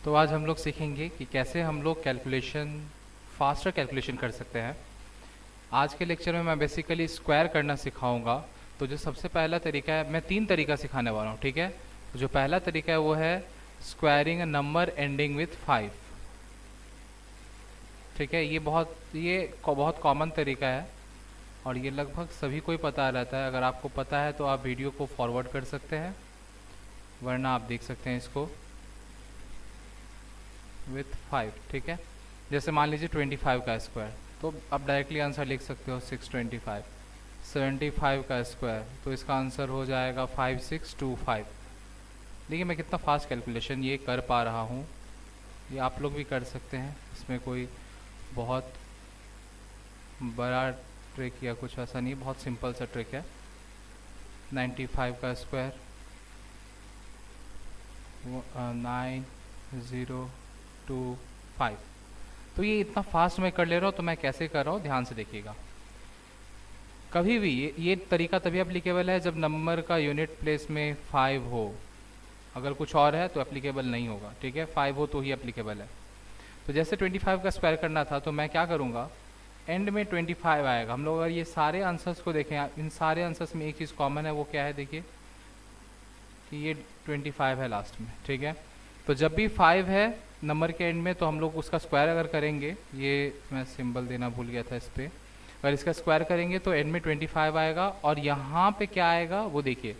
तो आज हम लोग सीखेंगे कि कैसे हम लोग फास्टर कैलकुलेशन कर सकते हैं। आज के लेक्चर में मैं बेसिकली स्क्वायर करना सिखाऊंगा। तो जो सबसे पहला तरीका है, मैं 3 तरीका सिखाने वाला हूँ, ठीक है। तो जो पहला तरीका है वो है squaring a number ending with 5, ठीक है। ये बहुत कॉमन तरीका है और ये लगभग सभी को ही पता रहता है। अगर आपको पता है तो आप वीडियो को फॉरवर्ड कर सकते हैं, वरना आप देख सकते हैं इसको विथ 5, ठीक है। जैसे मान लीजिए 25 का स्क्वायर, तो आप डायरेक्टली आंसर लिख सकते हो 625। 75 का स्क्वायर, तो इसका आंसर हो जाएगा 5625। देखिए मैं कितना फास्ट कैलकुलेशन ये कर पा रहा हूँ, ये आप लोग भी कर सकते हैं। इसमें कोई बहुत बड़ा ट्रिक या कुछ ऐसा नहीं, बहुत सिंपल सा ट्रिक है। 95 का स्क्वायर 9025। तो ये इतना फास्ट मैं कर ले रहा हूँ, तो मैं कैसे कर रहा हूँ ध्यान से देखिएगा। कभी भी ये तरीका तभी एप्लीकेबल है जब नंबर का यूनिट प्लेस में 5 हो। अगर कुछ और है तो एप्लीकेबल नहीं होगा, ठीक है। 5 हो तो ही एप्लीकेबल है। तो जैसे 25 का स्क्वायर करना था, तो मैं क्या करूँगा, एंड में 25 आएगा। हम लोग अगर ये सारे आंसर्स को देखें, इन सारे आंसर्स में एक चीज़ कॉमन है, वो क्या है, देखिए कि ये 25 है लास्ट में, ठीक है। तो जब भी 5 है नंबर के एंड में, तो हम लोग उसका स्क्वायर अगर करेंगे, ये मैं सिंबल देना भूल गया था इस पर, अगर इसका स्क्वायर करेंगे तो एंड में 25 आएगा। और यहाँ पे क्या आएगा वो देखिए,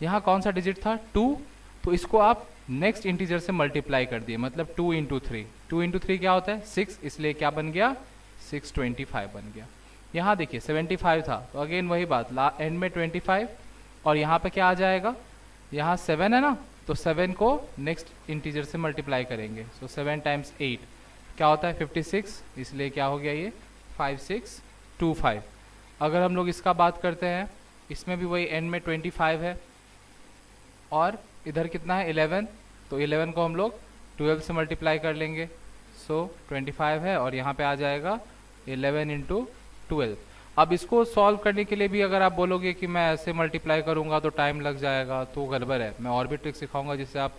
यहाँ कौन सा डिजिट था, 2, तो इसको आप नेक्स्ट इंटीजर से मल्टीप्लाई कर दिए, मतलब 2 इंटू 3। 2 इंटू 3 क्या होता है, 6, इसलिए क्या बन गया, 625 बन गया। यहाँ देखिए 75 था, तो अगेन वही बात, एंड में 25 और यहाँ पे क्या आ जाएगा, यहाँ 7 है ना, तो 7 को नेक्स्ट इंटीजर से मल्टीप्लाई करेंगे। सो 7 टाइम्स 8 क्या होता है, 56, इसलिए क्या हो गया ये 5625। अगर हम लोग इसका बात करते हैं, इसमें भी वही एंड में 25 है और इधर कितना है 11, तो 11 को हम लोग 12 से मल्टीप्लाई कर लेंगे। सो 25 है और यहाँ पे आ जाएगा 11 इंटू 12। अब इसको सॉल्व करने के लिए भी अगर आप बोलोगे कि मैं ऐसे मल्टीप्लाई करूँगा तो टाइम लग जाएगा, तो गड़बड़ है। मैं और भी ट्रिक सिखाऊंगा जिससे आप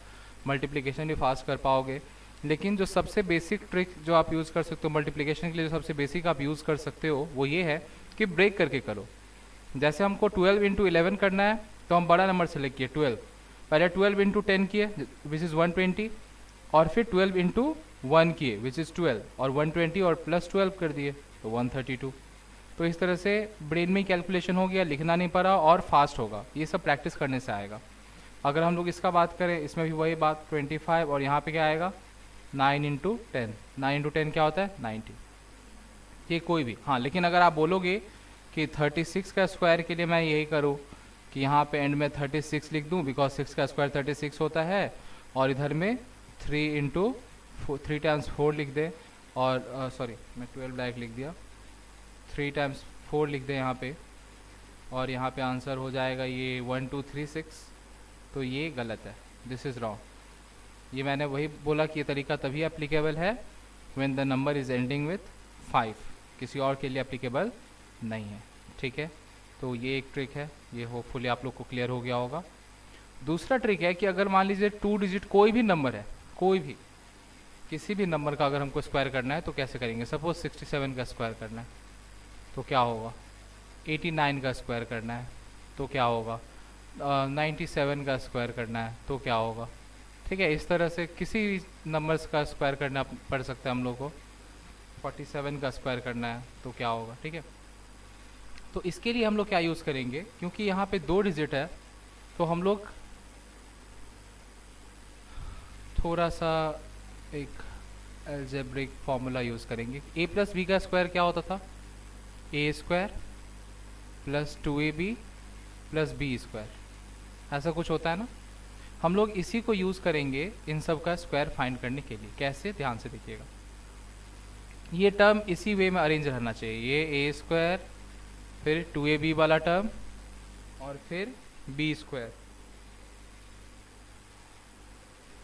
मल्टीप्लिकेशन भी फास्ट कर पाओगे। लेकिन जो सबसे बेसिक ट्रिक जो आप यूज़ कर सकते हो मल्टीप्लिकेशन के लिए, जो सबसे बेसिक आप यूज़ कर सकते हो वो ये है कि ब्रेक करके करो। जैसे हमको 12 इंटू 11 करना है, तो हम बड़ा नंबर सेलेक्ट किए 12, पहले 12 इंटू 10 किए विच इज़ 120, और फिर 12 इंटू 1 किए विच इज़ 12, और 120 और प्लस 12 कर दिए तो 132। तो इस तरह से ब्रेन में कैलकुलेशन हो गया, लिखना नहीं पड़ा और फास्ट होगा। ये सब प्रैक्टिस करने से आएगा। अगर हम लोग इसका बात करें, इसमें भी वही बात 25 और यहाँ पे क्या आएगा 9 इंटू 10। 9 इंटू 10 क्या होता है 90। ये कोई भी, हाँ, लेकिन अगर आप बोलोगे कि 36 का स्क्वायर के लिए मैं यही करूँ कि यहाँ पे एंड में 36 लिख दूँ, बिकॉज 6 का स्क्वायर 36 होता है, और इधर में 3 इंटू 3 टाइम्स 4 लिख दे, और सॉरी मैं 12 डायरेक्ट लिख दिया, 3 टाइम्स 4 लिख दें यहाँ पे, और यहाँ पे आंसर हो जाएगा ये 1236। तो ये गलत है, दिस इज़ रॉन्ग। ये मैंने वही बोला कि ये तरीका तभी एप्लीकेबल है when the number is ending with 5, किसी और के लिए एप्लीकेबल नहीं है, ठीक है। तो ये एक ट्रिक है, ये होपफुली आप लोग को क्लियर हो गया होगा। दूसरा ट्रिक है कि अगर मान लीजिए 2 डिजिट कोई भी नंबर है, कोई भी किसी भी नंबर का अगर हमको स्क्वायर करना है तो कैसे करेंगे। सपोज 67 का स्क्वायर करना है तो क्या होगा, 89 का स्क्वायर करना है तो क्या होगा, 97 का स्क्वायर करना है तो क्या होगा, ठीक है। इस तरह से किसी नंबर्स का स्क्वायर करना पड़ सकता है हम लोग को। 47 का स्क्वायर करना है तो क्या होगा, ठीक है। तो इसके लिए हम लोग क्या यूज़ करेंगे, क्योंकि यहाँ पे 2 डिजिट है, तो हम लोग थोड़ा सा एक अलजेब्रिक फॉर्मूला यूज़ करेंगे। a प्लस बी का स्क्वायर क्या होता था, A square plus 2ab plus B square, ऐसा कुछ होता है ना। हम लोग इसी को यूज़ करेंगे इन सब का स्क्वायर फाइंड करने के लिए। कैसे, ध्यान से देखिएगा। ये टर्म इसी वे में अरेंज रहना चाहिए, ये ए स्क्वायर, फिर 2ab वाला टर्म, और फिर बी स्क्वायर,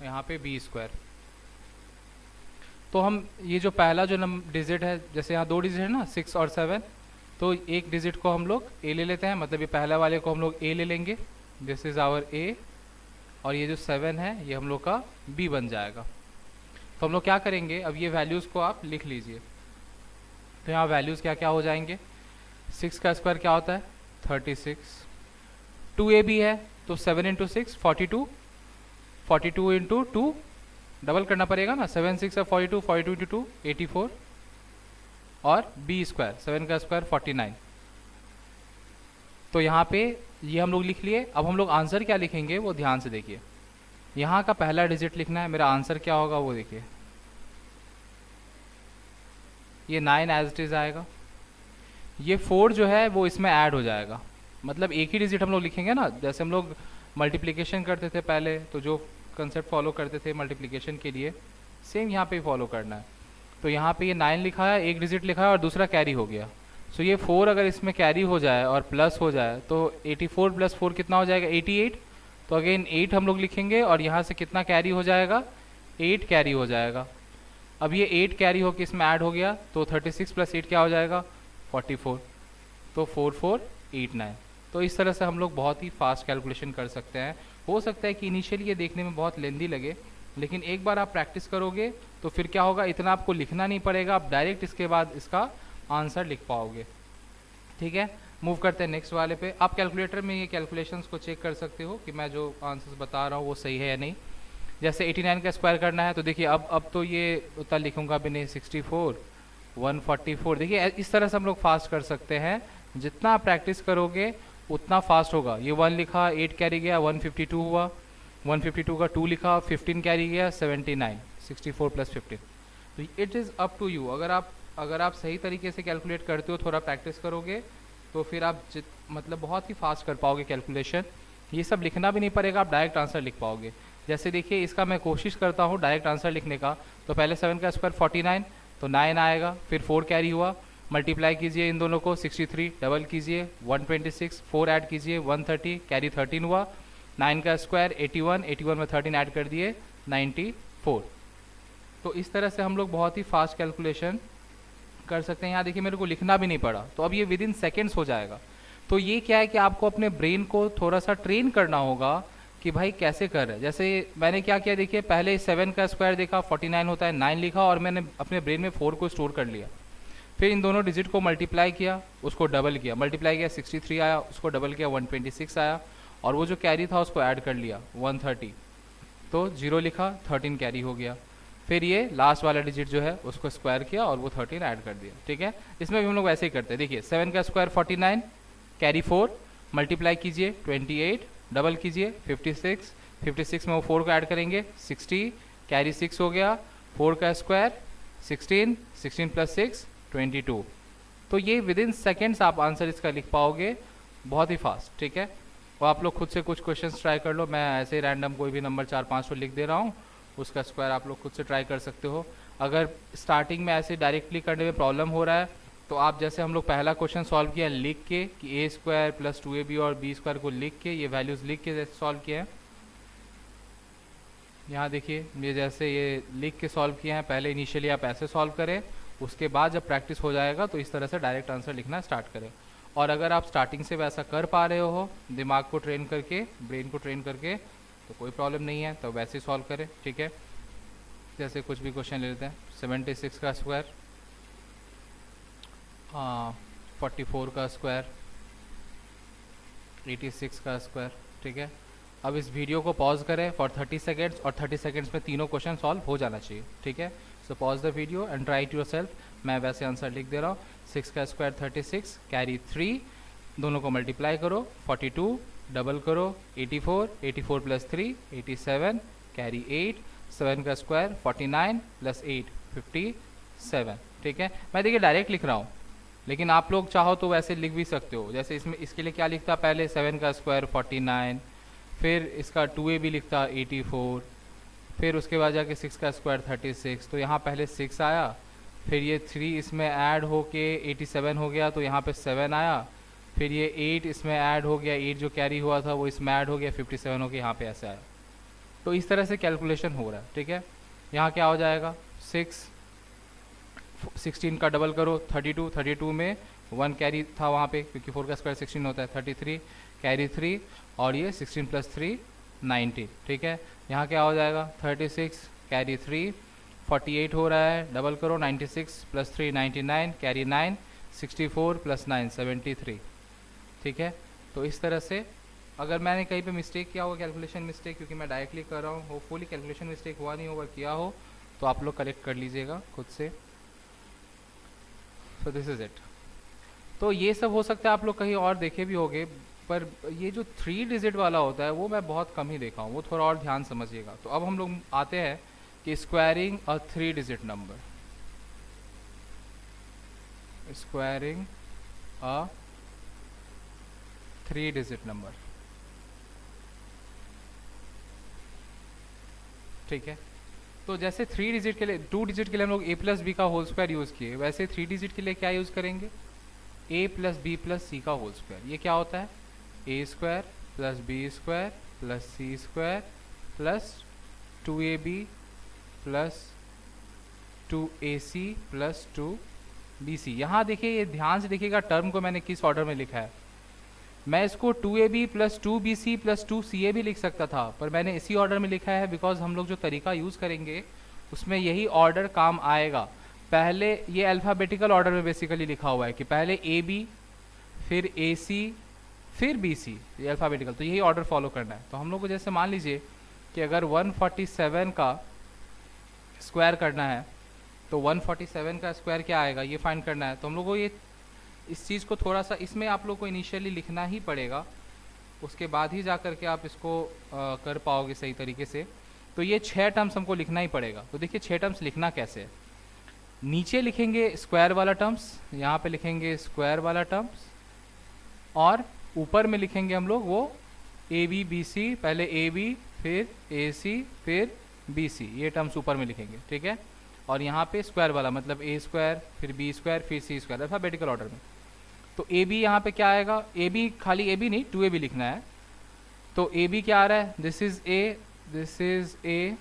यहाँ पे बी स्क्वायर। तो हम ये जो पहला जो डिजिट है, जैसे यहाँ 2 डिजिट है ना 6 और 7, तो एक डिजिट को हम लोग ए ले लेते हैं, मतलब ये पहला वाले को हम लोग ए ले लेंगे, दिस इज़ आवर ए, और ये जो 7 है ये हम लोग का बी बन जाएगा। तो हम लोग क्या करेंगे, अब ये वैल्यूज़ को आप लिख लीजिए। तो यहाँ वैल्यूज़ क्या क्या हो जाएंगे, 6 का स्क्वायर क्या होता है 36, 2ab है तो 7 इंटू 6 42, 42 इंटू 2 डबल करना पड़ेगा ना, 7 6 है 42, 42 इंटू 2 84, और बी स्क्वायर 7 का स्क्वायर 49। तो यहाँ पे ये हम लोग लिख लिए। अब हम लोग आंसर क्या लिखेंगे वो ध्यान से देखिए। यहाँ का पहला डिजिट लिखना है, मेरा आंसर क्या होगा वो देखिए, ये 9 एज इट इज आएगा। ये 4 जो है वो इसमें ऐड हो जाएगा, मतलब एक ही डिजिट हम लोग लिखेंगे ना, जैसे हम लोग मल्टीप्लिकेशन करते थे पहले, तो जो कंसेप्ट फॉलो करते थे मल्टीप्लिकेशन के लिए, सेम यहाँ पे फॉलो करना है। तो यहाँ पे ये 9 लिखा है, एक डिजिट लिखा है और दूसरा कैरी हो गया। सो ये 4 अगर इसमें कैरी हो जाए और प्लस हो जाए तो 84 प्लस 4 कितना हो जाएगा 88। तो अगेन 8 हम लोग लिखेंगे और यहाँ से कितना कैरी हो जाएगा 8 कैरी हो जाएगा। अब ये 8 कैरी होकर इसमें ऐड हो गया तो 36 प्लस 8 क्या हो जाएगा 44, तो 4489। तो इस तरह से हम लोग बहुत ही फास्ट कैलकुलेशन कर सकते हैं। हो सकता है कि इनिशियली ये देखने में बहुत लेंदी लगे, लेकिन एक बार आप प्रैक्टिस करोगे तो फिर क्या होगा, इतना आपको लिखना नहीं पड़ेगा, आप डायरेक्ट इसके बाद इसका आंसर लिख पाओगे। ठीक है, मूव करते हैं नेक्स्ट वाले पे। आप कैलकुलेटर में ये कैलकुलेशंस को चेक कर सकते हो कि मैं जो आंसर्स बता रहा हूँ वो सही है या नहीं। जैसे 89 का स्क्वायर करना है तो देखिए अब तो ये उतना लिखूंगा भी नहीं, 64 144। देखिए इस तरह से हम लोग फास्ट कर सकते हैं, जितना आप प्रैक्टिस करोगे उतना फास्ट होगा। ये 1 लिखा 8 कैरी गया 152 हुआ, 152 का 2 लिखा 15 कैरी गया 79, 64 प्लस 15। तो it is up to you. अगर आप सही तरीके से कैलकुलेट करते हो, थोड़ा प्रैक्टिस करोगे, तो फिर आप मतलब बहुत ही फास्ट कर पाओगे कैलकुलेशन। ये सब लिखना भी नहीं पड़ेगा, आप डायरेक्ट आंसर लिख पाओगे। जैसे देखिए इसका मैं कोशिश करता हूँ डायरेक्ट आंसर लिखने का। तो पहले 7 का स्क्वायर 49, तो 9 आएगा, फिर 4 कैरी हुआ, मल्टीप्लाई कीजिए इन दोनों को 63, डबल कीजिए 126, 4 ऐड कीजिए 130, कैरी 13 हुआ, 9 का स्क्वायर 81, 81 में 13 ऐड कर दिए 94। तो इस तरह से हम लोग बहुत ही फास्ट कैलकुलेशन कर सकते हैं। यहाँ देखिए मेरे को लिखना भी नहीं पड़ा, तो अब ये विद इन सेकेंड्स हो जाएगा। तो ये क्या है कि आपको अपने ब्रेन को थोड़ा सा ट्रेन करना होगा कि भाई कैसे कर रहे हैं। जैसे मैंने क्या किया, देखिए पहले 7 का स्क्वायर देखा 49 होता है, 9 लिखा और मैंने अपने ब्रेन में 4 को स्टोर कर लिया। फिर इन दोनों डिजिट को मल्टीप्लाई किया, उसको डबल किया, मल्टीप्लाई किया 63 आया, उसको डबल किया 126 आया, और वो जो कैरी था उसको ऐड कर लिया 130, तो 0 लिखा 13 कैरी हो गया। फिर ये लास्ट वाला डिजिट जो है उसको स्क्वायर किया और वो 13 ऐड कर दिया। ठीक है, इसमें भी हम लोग वैसे ही करते हैं। देखिए 7 का स्क्वायर 49, कैरी 4, मल्टीप्लाई कीजिए 28, डबल कीजिए 56, 56 में वो 4 को ऐड करेंगे 60, कैरी 6 हो गया, 4 का स्क्वायर 16, 16 प्लस 6 22। तो ये विद इन सेकेंड्स आप आंसर इसका लिख पाओगे, बहुत ही फास्ट। ठीक है, और आप लोग खुद से कुछ क्वेश्चंस ट्राई कर लो। मैं ऐसे ही रैंडम कोई भी नंबर 4-5 को लिख दे रहा हूँ, उसका स्क्वायर आप लोग खुद से ट्राई कर सकते हो। अगर स्टार्टिंग में ऐसे डायरेक्टली करने में प्रॉब्लम हो रहा है तो आप जैसे हम लोग पहला क्वेश्चन सॉल्व किया लिख के कि ए स्क्वायर प्लस 2ab और बी स्क्वायर को लिख के, ये वैल्यूज़ लिख के जैसे सॉल्व किया है, यहाँ देखिए ये जैसे ये लिख के सॉल्व किया है, पहले इनिशियली आप ऐसे सॉल्व करें, उसके बाद जब प्रैक्टिस हो जाएगा तो इस तरह से डायरेक्ट आंसर लिखना स्टार्ट करें। और अगर आप स्टार्टिंग से वैसा कर पा रहे हो दिमाग को ट्रेन करके, ब्रेन को ट्रेन करके, तो कोई प्रॉब्लम नहीं है, तो वैसे ही सॉल्व करें। ठीक है, जैसे कुछ भी क्वेश्चन ले लेते हैं। 76 का स्क्वायर, 44 का स्क्वायर, 86 का स्क्वायर। ठीक है, अब इस वीडियो को पॉज करें फॉर 30 सेकेंड्स, और 30 सेकेंड्स में तीनों क्वेश्चन सॉल्व हो जाना चाहिए। ठीक है, so pause the video and try it yourself. मैं वैसे आंसर लिख दे रहा हूँ। 6 का स्क्वायर 36, कैरी 3, दोनों को मल्टीप्लाई करो 42, डबल करो 84, 84 प्लस 3 87, कैरी 8, 7 का स्क्वायर 49 प्लस 8 57। ठीक है, मैं देखिए डायरेक्ट लिख रहा हूँ, लेकिन आप लोग चाहो तो वैसे लिख भी सकते हो। जैसे इसमें इसके लिए क्या लिखता, पहले 7 का स्क्वायर 49, फिर इसका 2ab लिखता 84, फिर उसके बाद जाके 6 का स्क्वायर 36, तो यहाँ पहले 6 आया, फिर ये 3 इसमें ऐड हो के 87 हो गया, तो यहाँ पे 7 आया, फिर ये 8 इसमें ऐड हो गया, 8 जो कैरी हुआ था वो इसमें ऐड हो गया 57 हो गया, यहाँ पे ऐसा आया। तो इस तरह से कैलकुलेशन हो रहा है। ठीक है, यहाँ क्या हो जाएगा 16 का डबल करो 32, 32 में 1 कैरी था वहाँ पे, क्योंकि 4 का स्क्वायर 16 होता है, 33 कैरी 3, और ये 16 प्लस 3 19। ठीक है, यहाँ क्या हो जाएगा 36 कैरी 3, 48 हो रहा है, डबल करो, 96 प्लस 3 99, कैरी 9, 64 प्लस 9 73। ठीक है, तो इस तरह से अगर मैंने कहीं पे मिस्टेक किया होगा, कैलकुलेशन मिस्टेक, क्योंकि मैं डायरेक्टली कर रहा हूँ, होपफुली कैलकुलेशन मिस्टेक हुआ नहीं होगा, किया हो तो आप लोग करेक्ट कर लीजिएगा खुद से। सो दिस इज़ इट। तो ये सब हो सकता है आप लोग कहीं और देखे भी होंगे, पर ये जो 3 डिजिट वाला होता है वो मैं बहुत कम ही देखा हूँ, वो थोड़ा और ध्यान समझिएगा। तो अब हम लोग आते हैं कि स्क्वायरिंग अ 3 डिजिट नंबर, स्क्वायरिंग अ 3 डिजिट नंबर। ठीक है, तो जैसे 3 डिजिट के लिए, 2 डिजिट के लिए हम लोग a प्लस बी का होल स्क्वायर यूज़ किए, वैसे 3 डिजिट के लिए क्या यूज़ करेंगे, a plus B plus C का होल स्क्वायर। ये क्या होता है, a square plus B square plus C square plus 2ab plus 2ac plus 2bc। यहाँ देखिए, ये ध्यान से देखिएगा टर्म को मैंने किस ऑर्डर में लिखा है। मैं इसको 2ab plus 2bc plus 2ca भी लिख सकता था, पर मैंने इसी ऑर्डर में लिखा है बिकॉज हम लोग जो तरीका यूज़ करेंगे उसमें यही ऑर्डर काम आएगा। पहले ये अल्फ़ाबेटिकल ऑर्डर में बेसिकली लिखा हुआ है कि पहले ab फिर ac फिर bc, ये अल्फ़ाबेटिकल, तो यही ऑर्डर फॉलो करना है। तो हम लोग को जैसे मान लीजिए कि अगर 147 का स्क्वायर करना है तो 147 का स्क्वायर क्या आएगा ये फाइंड करना है। तो हम लोग को ये इस चीज़ को थोड़ा सा इसमें आप लोग को इनिशियली लिखना ही पड़ेगा, उसके बाद ही जा कर के आप इसको कर पाओगे सही तरीके से। तो ये 6 टर्म्स हमको लिखना ही पड़ेगा। तो देखिए 6 टर्म्स लिखना कैसे है, नीचे लिखेंगे स्क्वायर वाला टर्म्स, यहाँ पे लिखेंगे स्क्वायर वाला टर्म्स, और ऊपर में लिखेंगे हम लोग वो ए बी बी सी, पहले ए बी फिर ए सी फिर बी सी, ये टर्म्स ऊपर में लिखेंगे। ठीक है, और यहाँ पे स्क्वायर वाला मतलब ए स्क्वायर फिर बी स्क्वायर फिर सी स्क्वायर, अल्फाबेटिकल ऑर्डर में। तो ए बी यहाँ पे क्या आएगा, ए बी खाली ए बी नहीं 2ab लिखना है। तो ए बी क्या आ रहा है, this is A, this is A,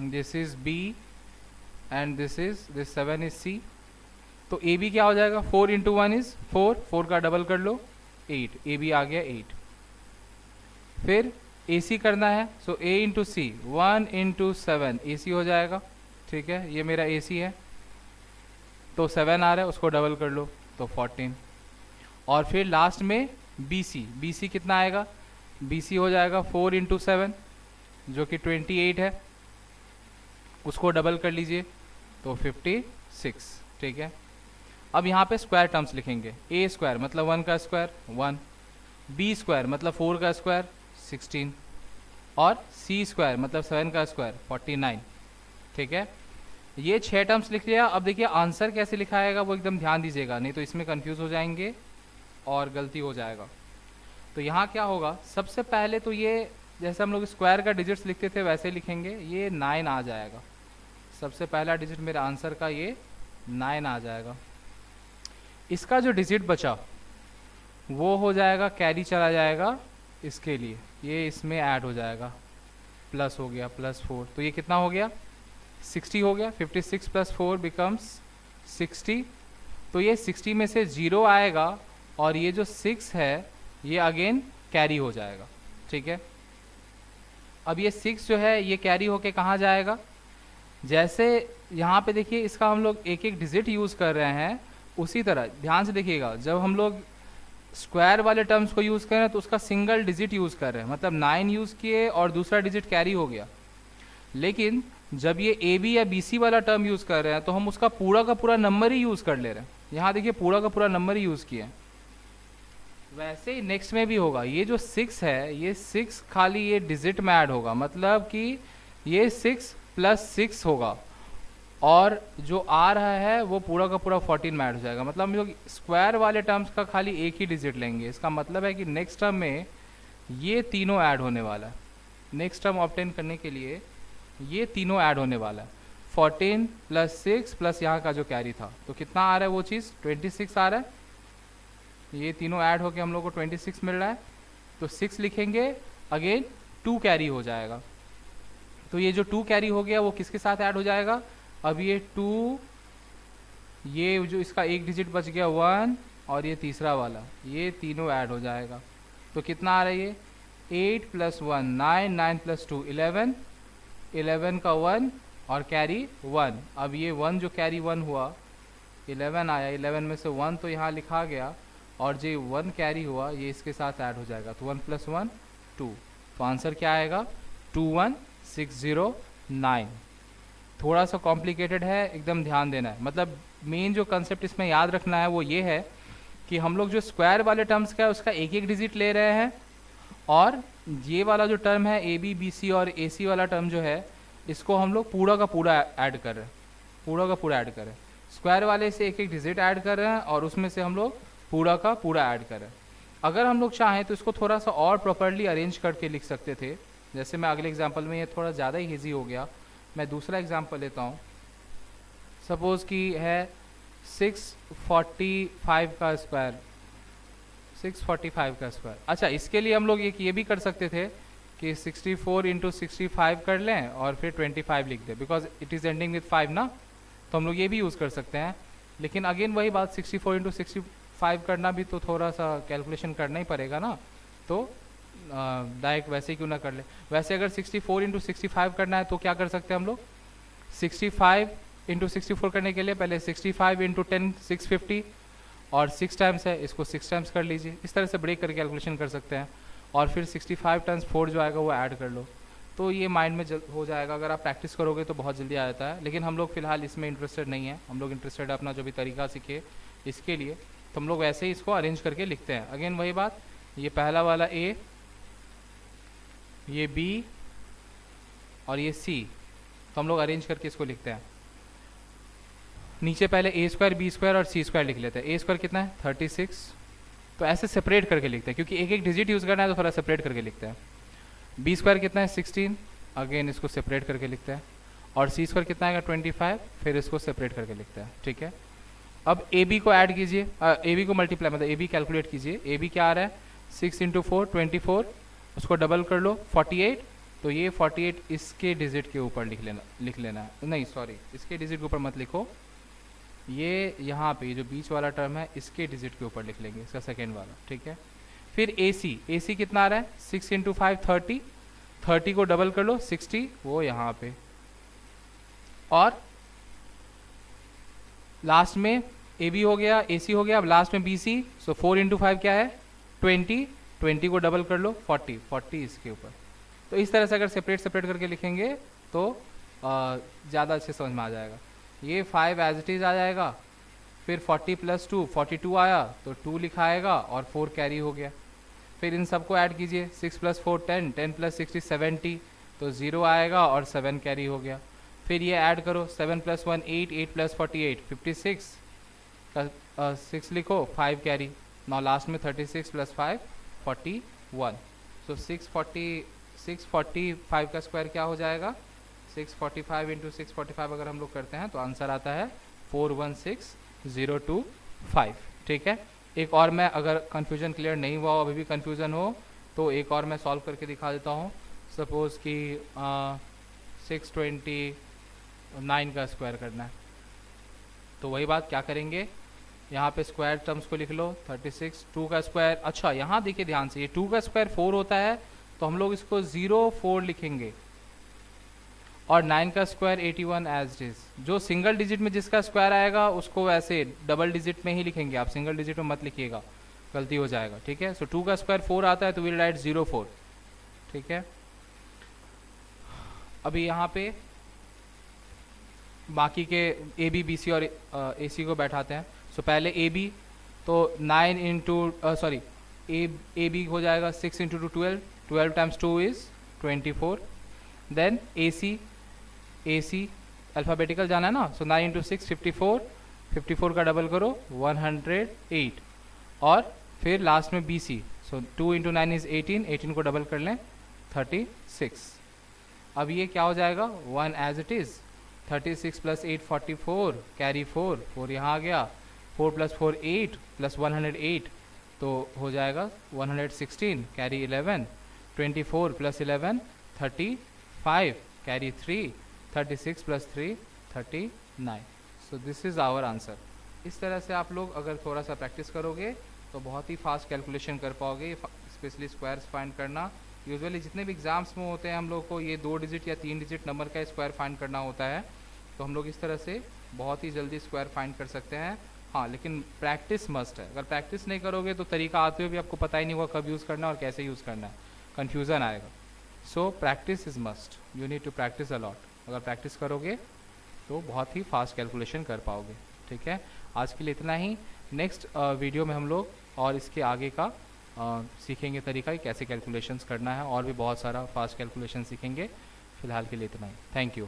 this is B and this 7 is C. तो ए बी क्या हो जाएगा, 4 इंटू 1 इज 4, 4 का डबल कर लो 8, ए बी आ गया 8। फिर ए सी करना है, सो ए इंटू सी, 1 इंटू 7 ए सी हो जाएगा। ठीक है, ये मेरा ए सी है, तो 7 आ रहा है, उसको डबल कर लो तो 14। और फिर लास्ट में बी सी, बी सी कितना आएगा, बी सी हो जाएगा 4 इंटू 7 जो कि 28 है, उसको डबल कर लीजिए तो 56। ठीक है, अब यहाँ पे स्क्वायर टर्म्स लिखेंगे, ए स्क्वायर मतलब 1 का स्क्वायर 1, बी स्क्वायर मतलब 4 का स्क्वायर 16, और सी स्क्वायर मतलब 7 का स्क्वायर 49। ठीक है, ये 6 टर्म्स लिख लिया। अब देखिए आंसर कैसे लिखाएगा वो एकदम ध्यान दीजिएगा, नहीं तो इसमें कंफ्यूज हो जाएंगे और गलती हो जाएगा। तो यहाँ क्या होगा, सबसे पहले तो ये जैसे हम लोग स्क्वायर का डिजिट्स लिखते थे वैसे लिखेंगे, ये 9 आ जाएगा। सबसे पहला डिजिट मेरा आंसर का ये 9 आ जाएगा। इसका जो डिजिट बचा वो हो जाएगा, कैरी चला जाएगा इसके लिए, ये इसमें ऐड हो जाएगा, प्लस हो गया +4, तो ये कितना हो गया 60 हो गया। 56 प्लस 4 बिकम्स 60। तो ये 60 में से 0 आएगा और ये जो 6 है ये अगेन कैरी हो जाएगा। ठीक है, अब ये 6 जो है ये कैरी होके कहाँ जाएगा, जैसे यहाँ पे देखिए इसका हम लोग एक एक डिजिट यूज़ कर रहे हैं, उसी तरह ध्यान से देखिएगा जब हम लोग स्क्वायर वाले टर्म्स को यूज़ कर रहे हैं तो उसका सिंगल डिजिट यूज़ कर रहे हैं, मतलब 9 यूज़ किए और दूसरा डिजिट कैरी हो गया। लेकिन जब ये ए बी या बी सी वाला टर्म यूज़ कर रहे हैं तो हम उसका पूरा का पूरा नंबर ही यूज़ कर ले रहे हैं। यहाँ देखिए पूरा का पूरा नंबर ही यूज़ किए हैं। वैसे ही नेक्स्ट में भी होगा, ये जो 6 है ये 6 खाली ये डिजिट में ऐड होगा, मतलब कि ये 6 + 6 होगा, और जो आ रहा है वो पूरा का पूरा 14 में ऐड हो जाएगा। मतलब हम लोग स्क्वायर वाले टर्म्स का खाली एक ही डिजिट लेंगे। इसका मतलब है कि नेक्स्ट टर्म में ये तीनों ऐड होने वाला है। नेक्स्ट टर्म ऑब्टेन करने के लिए ये तीनों ऐड होने वाला है, 14 + 6 प्लस यहाँ का जो कैरी था, तो कितना आ रहा है वो चीज़ 26 आ रहा है। ये तीनों ऐड होके हम लोग को 26 मिल रहा है। तो 6 लिखेंगे, अगेन 2 कैरी हो जाएगा। तो ये जो 2 कैरी हो गया वो किसके साथ ऐड हो जाएगा, अब ये 2, ये जो इसका एक डिजिट बच गया 1, और ये तीसरा वाला, ये तीनों ऐड हो जाएगा। तो कितना आ रहा है ये 8 + 1 9, 9 + 2 11, 11 का 1 और कैरी 1। अब ये 1 जो कैरी 1 हुआ 11 आया, 11 में से 1 तो यहाँ लिखा गया और जो 1 कैरी हुआ ये इसके साथ ऐड हो जाएगा, तो 1 + 1 2। तो आंसर क्या आएगा 21609। थोड़ा सा कॉम्प्लिकेटेड है, एकदम ध्यान देना है। मतलब मेन जो कंसेप्ट इसमें याद रखना है वो ये है कि हम लोग जो स्क्वायर वाले टर्म्स का है उसका एक एक डिजिट ले रहे हैं, और ये वाला जो टर्म है ए बी बी सी और ए सी वाला टर्म जो है इसको हम लोग पूरा का पूरा ऐड कर रहे हैं, पूरा का पूरा ऐड कर रहे हैं। स्क्वायर वाले से एक एक डिजिट ऐड कर रहे हैं और उसमें से हम लोग पूरा का पूरा ऐड कर रहे हैं। अगर हम लोग चाहें तो इसको थोड़ा सा और प्रॉपरली अरेंज करके लिख सकते थे, जैसे मैं अगले एग्जाम्पल में, ये थोड़ा ज़्यादा ही ईजी हो गया। मैं दूसरा एग्जाम्पल लेता हूँ। सपोज कि है 645 का स्क्वायर, 645 का स्क्वायर। अच्छा, इसके लिए हम लोग एक ये भी कर सकते थे कि 64 × 65 कर लें और फिर 25 लिख दें, because it is ending with 5 ना, तो हम लोग ये भी यूज़ कर सकते हैं। लेकिन अगेन वही बात, 64 × 65 करना भी तो थोड़ा सा कैलकुलेशन करना ही पड़ेगा ना, तो डायरेक्ट वैसे ही क्यों ना कर ले। वैसे अगर 64 × 65 करना है तो क्या कर सकते हैं हम लोग, 65 × 64 करने के लिए पहले 65 × 10 650 और 6 टाइम्स है, इसको 6 टाइम्स कर लीजिए। इस तरह से ब्रेक करके कैलकुलेशन कर सकते हैं, और फिर 65 × 4 जो आएगा वो ऐड कर लो, तो ये माइंड में हो जाएगा। अगर आप प्रैक्टिस करोगे तो बहुत जल्दी आ जाता है, लेकिन हम लोग फिलहाल इसमें इंटरेस्टेड नहीं है। हम लोग इंटरेस्टेड है अपना जो भी तरीका सीखे इसके लिए, तो हम लोग वैसे ही इसको अरेंज करके लिखते हैं। अगेन वही बात, ये पहला वाला ए, ये बी और ये सी, तो हम लोग अरेंज करके इसको लिखते हैं। नीचे पहले ए स्क्वायर बी स्क्वायर और सी स्क्वायर लिख लेते हैं। ए स्क्वायर कितना है 36, तो ऐसे सेपरेट करके लिखते हैं क्योंकि एक एक डिजिट यूज़ करना है, तो थोड़ा सेपरेट करके लिखते हैं। बी स्क्वायर कितना है 16, अगेन इसको सेपरेट करके लिखते हैं। और सी स्क्वायर कितना आएगा 25, फिर इसको सेपरेट करके लिखते हैं। ठीक है, अब ए बी को ऐड कीजिए, ए बी को मल्टीप्लाई, मतलब ए बी कैलकुलेट कीजिए। ए बी क्या आ रहा है 6 × 4 24, उसको डबल कर लो 48, तो ये 48 इसके डिजिट के ऊपर लिख लेना है। नहीं सॉरी, इसके डिजिट के ऊपर मत लिखो, ये यहाँ पे जो बीच वाला टर्म है इसके डिजिट के ऊपर लिख लेंगे, इसका सेकेंड वाला। ठीक है, फिर ए सी कितना आ रहा है 6 × 5 30, 30 को डबल कर लो 60, वो यहाँ पे, और लास्ट में ए बी हो गया, ए सी हो गया, अब लास्ट में बी सी। सो 4 × 5 क्या है 20, 20 को डबल कर लो 40, 40 इसके ऊपर। तो इस तरह से अगर सेपरेट करके लिखेंगे तो ज़्यादा अच्छे समझ में आ जाएगा। ये 5 एज इट इज़ आ जाएगा, फिर 40 + 2 42 आया, तो 2 लिखा आएगा और 4 कैरी हो गया। फिर इन सबको ऐड कीजिए, 6 + 4 10, 10 + 60 70, तो 0 आएगा और 7 कैरी हो गया। फिर ये ऐड करो, 7 + 1 8, 8 + 48 56 का 6 लिखो, 5 कैरी। नाउ लास्ट में 36 + 5 41, सो 645 का स्क्वायर क्या हो जाएगा 645 × 645 अगर हम लोग करते हैं तो आंसर आता है 416025। ठीक है, एक और मैं, अगर कन्फ्यूजन क्लियर नहीं हुआ हो, अभी भी कन्फ्यूजन हो, तो एक और मैं सॉल्व करके दिखा देता हूँ। सपोज कि 629 का स्क्वायर करना है, तो वही बात क्या करेंगे, यहाँ पे स्क्वायर टर्म्स को लिख लो 36, 2 का स्क्वायर। अच्छा यहाँ देखिए ध्यान से, ये 2 का स्क्वायर 4 होता है, तो हम लोग इसको 0 4 लिखेंगे, और 9 का स्क्वायर 81 एज इट इज। जो सिंगल डिजिट में जिसका स्क्वायर आएगा उसको वैसे डबल डिजिट में ही लिखेंगे, आप सिंगल डिजिट में मत लिखिएगा, गलती हो जाएगा। ठीक है, सो 2 का स्क्वायर 4 आता है, तो विल राइट 0 4। ठीक है, अभी यहाँ पे बाकी के ए बी बी सी और ए सी को बैठाते हैं। सो पहले ए बी, तो 9 × सॉरी ए बी हो जाएगा 6 × 2 12, 12 × 2 is 24। Then A C alphabetical जाना है ना, सो 9 × 6 54, 54 का डबल करो 108, और फिर लास्ट में बी सी, सो 2 × 9 इज 18, 18 को डबल कर लें 36। अब ये क्या हो जाएगा 1 एज इट इज़, 36 + 8 44, कैरी 4, 4 यहाँ आ गया, 4 + 4 8 + 108, तो हो जाएगा 116, carry 11, 24 + 11 35, carry 3, 36 + 3 39। So this is our answer. इस तरह से आप लोग अगर थोड़ा सा प्रैक्टिस करोगे तो बहुत ही फास्ट कैलकुलेशन कर पाओगे, स्पेशली स्क्वायर्स फाइंड करना यूजुअली जितने भी एग्ज़ाम्स में होते हैं हम लोग को ये 2 डिजिट या 3 डिजिट नंबर का स्क्वायर फाइंड करना होता है, तो हम लोग इस तरह से बहुत ही जल्दी स्क्वायर फाइंड कर सकते हैं। हाँ, लेकिन प्रैक्टिस मस्ट है। अगर प्रैक्टिस नहीं करोगे तो तरीका आते हुए भी आपको पता ही नहीं होगा कब यूज़ करना है और कैसे यूज़ करना है, कन्फ्यूज़न आएगा। So practice is must, you need to practice a lot. अगर प्रैक्टिस करोगे तो बहुत ही फास्ट कैलकुलेशन कर पाओगे। ठीक है, आज के लिए इतना ही। नेक्स्ट वीडियो में हम लोग और इसके आगे का सीखेंगे तरीका कि कैसे कैलकुलेशंस करना है, और भी बहुत सारा फास्ट कैलकुलेशन सीखेंगे। फ़िलहाल के लिए इतना ही, थैंक यू।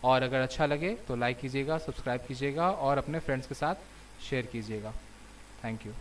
और अगर अच्छा लगे तो लाइक कीजिएगा, सब्सक्राइब कीजिएगा और अपने फ्रेंड्स के साथ शेयर कीजिएगा। Thank you.